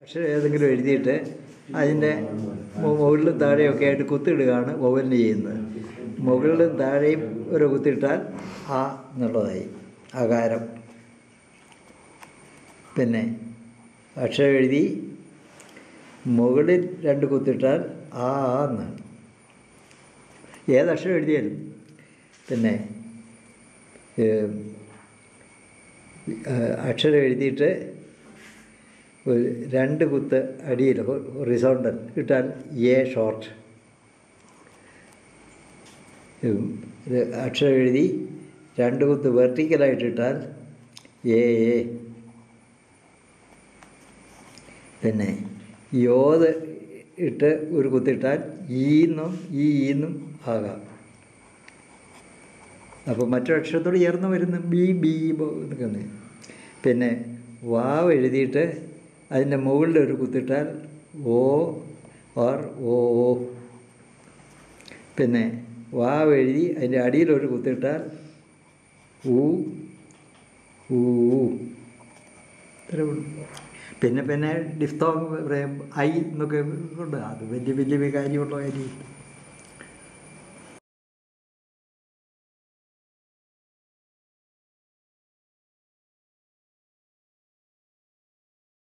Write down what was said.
അക്ഷരം ഏതെങ്കിലും എഴുതിയിട്ട് അതിൻ്റെ മുകളിലും താഴെയൊക്കെ ആയിട്ട് കുത്തിയിടുകയാണ് വവലിന് ചെയ്യുന്നത്. മുകളിലും താഴെയും ഒരു കുത്തിയിട്ടാൽ ആ എന്നുള്ളതായി അകാരം. പിന്നെ അക്ഷരം എഴുതി മുകളിൽ രണ്ട് കുത്തിയിട്ടാൽ ആ എന്നാണ് ഏതക്ഷരം എഴുതിയാലും. പിന്നെ അക്ഷരം എഴുതിയിട്ട് രണ്ട് കുത്ത് അടിയിൽ ഹൊറിസോണ്ടൽ ഇട്ടാൽ എ ഷോർട്ട്. അക്ഷരം എഴുതി രണ്ട് കുത്ത് വെർട്ടിക്കലായിട്ടിട്ടാൽ എ. പിന്നെ യോത് ഇട്ട് ഒരു കുത്തിട്ടാൽ ഈന്നും ആകാം. അപ്പോൾ മറ്റൊരു അക്ഷരത്തോട് ചേർന്ന് വരുന്ന ബി എന്നൊക്കെ. പിന്നെ വാവ് എഴുതിയിട്ട് അതിൻ്റെ മുകളിൽ ഒരു കുത്തിട്ടാൽ ഓ ഓർ ഓ. പിന്നെ വാവ് എഴുതി അതിൻ്റെ അടിയിലൊരു കുത്തിട്ടാൽ ഊ ഊ. പിന്നെ ഡിഫ്തോങ് ഐ എന്നൊക്കെ ഉണ്ട്. അത് വലിയ കാര്യമുള്ള കാര്യം.